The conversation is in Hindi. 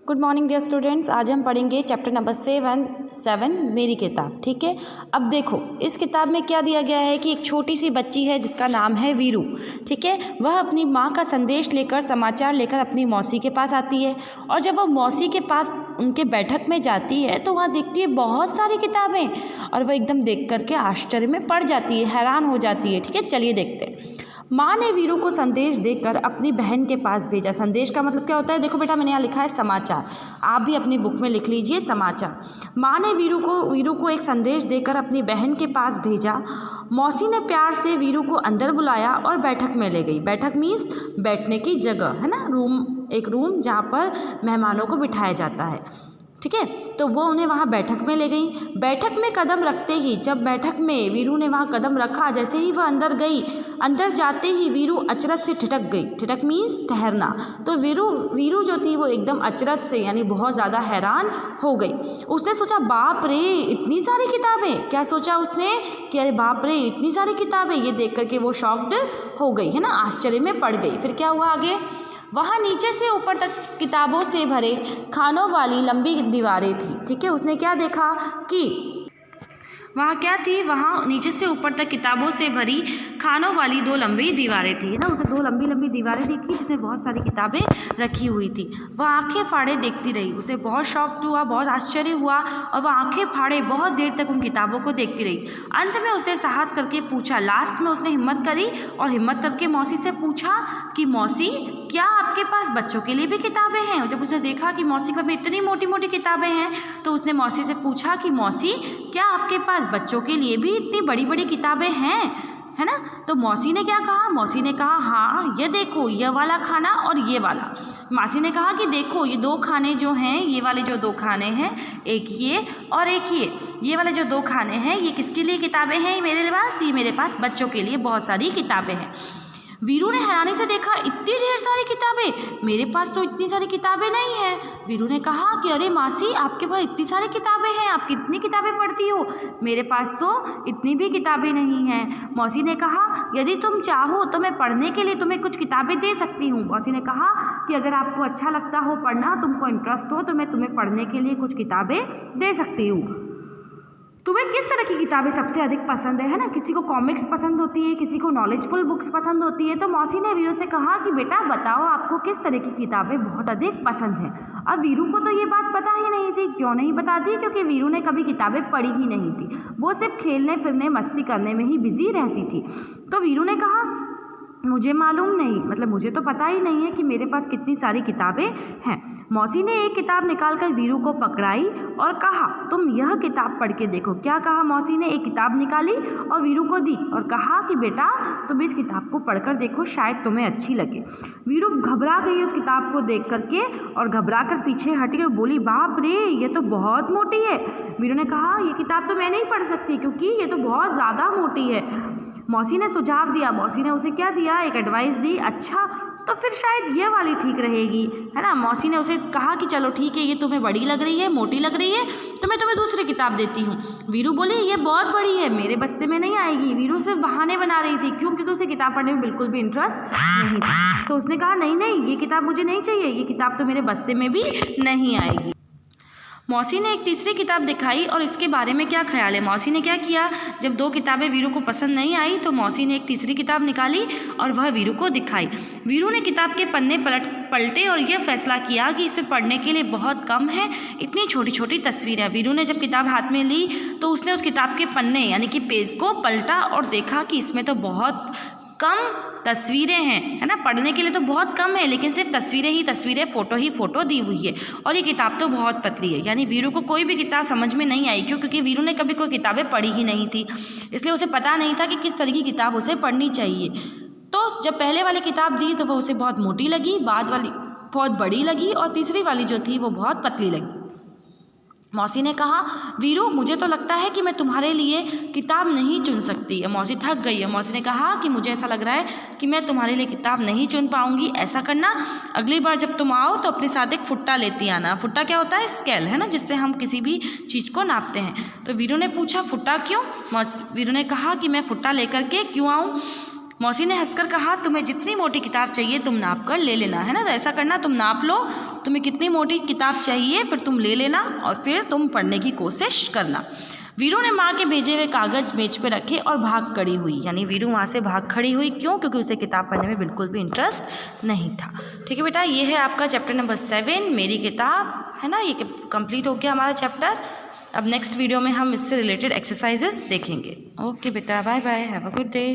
Good morning dear students. आज हम पढ़ेंगे चैप्टर नंबर 7 मेरी किताब। ठीक है, अब देखो इस किताब में क्या दिया गया है कि एक छोटी सी बच्ची है जिसका नाम है वीरू। ठीक है, वह अपनी माँ का संदेश लेकर, समाचार लेकर अपनी मौसी के पास आती है। और जब वह मौसी के पास उनके बैठक में जाती है तो वहाँ देखती है बहुत सारी किताबें, और वह एकदम देख करके आश्चर्य में पड़ जाती है, हैरान हो जाती है। ठीक है, चलिए देखते हैं। माँ ने वीरू को संदेश देकर अपनी बहन के पास भेजा। संदेश का मतलब क्या होता है? देखो बेटा, मैंने यहाँ लिखा है समाचार, आप भी अपनी बुक में लिख लीजिए समाचार। माँ ने वीरू को एक संदेश देकर अपनी बहन के पास भेजा। मौसी ने प्यार से वीरू को अंदर बुलाया और बैठक में ले गई। बैठक मीन्स बैठने की जगह, है ना, रूम, एक रूम जहाँ पर मेहमानों को बिठाया जाता है। ठीक है, तो वो उन्हें वहाँ बैठक में ले गई। बैठक में कदम रखते ही, जब बैठक में वीरू ने वहाँ कदम रखा, जैसे ही वह अंदर गई, अंदर जाते ही वीरू अचरज से ठिठक गई। ठिठक मीन्स ठहरना। तो वीरू जो थी वो एकदम अचरज से, यानी बहुत ज़्यादा हैरान हो गई। उसने सोचा, बाप रे इतनी सारी किताबें। क्या सोचा उसने कि अरे बाप रे इतनी सारी किताबें। ये देख करके वो शॉक्ड हो गई, है ना, आश्चर्य में पड़ गई। फिर क्या हुआ आगे? वहाँ नीचे से ऊपर तक किताबों से भरे खानों वाली लंबी दीवारें थी। ठीक है, उसने क्या देखा कि वहाँ क्या थी? वहाँ नीचे से ऊपर तक किताबों से भरी खानों वाली 2 लंबी दीवारें थी, है ना। उसे 2 लंबी लंबी दीवारें देखी जिसमें बहुत सारी किताबें रखी हुई थी। वह आंखें फाड़े देखती रही। उसे बहुत शौक हुआ, बहुत आश्चर्य हुआ, और वह आंखें फाड़े बहुत देर तक उन किताबों को देखती रही। अंत में उसने साहस करके पूछा, लास्ट में उसने हिम्मत करी और हिम्मत करके मौसी से पूछा कि मौसी, क्या आपके पास बच्चों के लिए भी किताबें हैं? और जब उसने देखा कि मौसी के पास इतनी मोटी मोटी किताबें हैं, तो उसने मौसी से पूछा कि मौसी, क्या आपके पास बच्चों के लिए भी इतनी बड़ी बड़ी किताबें हैं, है ना। तो मौसी ने क्या कहा? मौसी ने कहा, हाँ ये देखो, ये वाला खाना और ये वाला। मौसी ने कहा कि देखो ये 2 खाने जो हैं, ये वाले जो 2 खाने हैं, एक ये और एक ये वाले जो 2 खाने हैं, ये किसके लिए किताबें हैं मेरे पास? ये मेरे पास बच्चों के लिए बहुत सारी किताबें हैं। वीरू ने हैरानी से देखा, इतनी ढेर सारी किताबें, मेरे पास तो इतनी सारी किताबें नहीं हैं। वीरू ने कहा कि अरे मासी, आपके पास इतनी सारी किताबें हैं, आप कितनी किताबें पढ़ती हो? मेरे पास तो इतनी भी किताबें नहीं हैं। मौसी ने कहा, यदि तुम चाहो तो मैं पढ़ने के लिए तुम्हें कुछ किताबें दे सकती हूँ। मौसी ने कहा कि अगर आपको अच्छा लगता हो पढ़ना, तुमको इंटरेस्ट हो, तो मैं तुम्हें पढ़ने के लिए कुछ किताबें दे सकती हूँ। तुम्हें किस तरह की किताबें सबसे अधिक पसंद है ना। किसी को कॉमिक्स पसंद होती है, किसी को नॉलेजफुल बुक्स पसंद होती है। तो मौसी ने वीरू से कहा कि बेटा बताओ, आपको किस तरह की किताबें बहुत अधिक पसंद हैं। अब वीरू को तो ये बात पता ही नहीं थी। क्यों नहीं बताती? क्योंकि वीरू ने कभी किताबें पढ़ी ही नहीं थी। वो सिर्फ खेलने फिरने, मस्ती करने में ही बिजी रहती थी। तो वीरू ने कहा, मुझे मालूम नहीं, मतलब मुझे तो पता ही नहीं है कि मेरे पास कितनी सारी किताबें हैं। मौसी ने एक किताब निकालकर वीरू को पकड़ाई और कहा, तुम यह किताब पढ़ के देखो। क्या कहा मौसी ने? एक किताब निकाली और वीरू को दी और कहा कि बेटा तुम इस किताब को पढ़कर देखो, शायद तुम्हें अच्छी लगे। वीरू घबरा गई उस किताब को देख करके और घबरा कर पीछे हटी और बोली, बाप रे ये तो बहुत मोटी है। वीरू ने कहा, ये किताब तो मैं नहीं पढ़ सकती क्योंकि ये तो बहुत ज़्यादा मोटी है। मौसी ने सुझाव दिया। मौसी ने उसे क्या दिया? एक एडवाइस दी। अच्छा, तो फिर शायद ये वाली ठीक रहेगी, है ना। मौसी ने उसे कहा कि चलो ठीक है, ये तुम्हें बड़ी लग रही है, मोटी लग रही है, तो मैं तुम्हें दूसरी किताब देती हूँ। वीरू बोली, ये बहुत बड़ी है, मेरे बस्ते में नहीं आएगी। वीरू सिर्फ बहाने बना रही थी। क्यों? क्योंकि उसे किताब पढ़ने में बिल्कुल भी इंटरेस्ट नहीं था। तो उसने कहा, नहीं नहीं, ये किताब मुझे नहीं चाहिए, ये किताब तो मेरे बस्ते में भी नहीं आएगी। मौसी ने एक तीसरी किताब दिखाई और इसके बारे में क्या ख्याल है? मौसी ने क्या किया, जब 2 किताबें वीरू को पसंद नहीं आई तो मौसी ने एक तीसरी किताब निकाली और वह वीरू को दिखाई। वीरू ने किताब के पन्ने पलटे और यह फैसला किया कि इसमें पढ़ने के लिए बहुत कम है, इतनी छोटी छोटी तस्वीरें। वीरू ने जब किताब हाथ में ली तो उसने उस किताब के पन्ने यानी कि पेज को पलटा और देखा कि इसमें तो बहुत कम तस्वीरें हैं, है ना। पढ़ने के लिए तो बहुत कम है, लेकिन सिर्फ तस्वीरें ही तस्वीरें, फ़ोटो ही फ़ोटो दी हुई है। और ये किताब तो बहुत पतली है, यानी वीरू को कोई भी किताब समझ में नहीं आई। क्यों? क्योंकि वीरू ने कभी कोई किताबें पढ़ी ही नहीं थी, इसलिए उसे पता नहीं था कि किस तरह की किताब उसे पढ़नी चाहिए। तो जब पहले वाली किताब दी तो वह उसे बहुत मोटी लगी, बाद वाली बहुत बड़ी लगी और तीसरी वाली जो थी वो बहुत पतली लगी। मौसी ने कहा, वीरू मुझे तो लगता है कि मैं तुम्हारे लिए किताब नहीं चुन सकती। मौसी थक गई है। मौसी ने कहा कि मुझे ऐसा लग रहा है कि मैं तुम्हारे लिए किताब नहीं चुन पाऊंगी। ऐसा करना, अगली बार जब तुम आओ तो अपने साथ एक फुट्टा लेती आना। फुट्टा क्या होता है? स्केल, है ना, जिससे हम किसी भी चीज़ को नापते हैं। तो वीरू ने पूछा, फुट्टा क्यों? वीरू ने कहा कि मैं फुट्टा लेकर के क्यों आऊँ? मौसी ने हंसकर कहा, तुम्हें जितनी मोटी किताब चाहिए तुम नाप कर ले लेना, है ना। तो ऐसा करना, तुम नाप लो तुम्हें कितनी मोटी किताब चाहिए, फिर तुम ले लेना और फिर तुम पढ़ने की कोशिश करना। वीरू ने माँ के भेजे हुए कागज़ मेज पे रखे और भाग खड़ी हुई, यानी वीरू वहाँ से भाग खड़ी हुई। क्यों? क्योंकि उसे किताब पढ़ने में बिल्कुल भी इंटरेस्ट नहीं था। ठीक है बेटा, ये है आपका चैप्टर नंबर 7 मेरी किताब, है ना। ये कंप्लीट हो गया हमारा चैप्टर। अब नेक्स्ट वीडियो में हम इससे रिलेटेड एक्सरसाइजेस देखेंगे। ओके बेटा, bye bye, have a good day.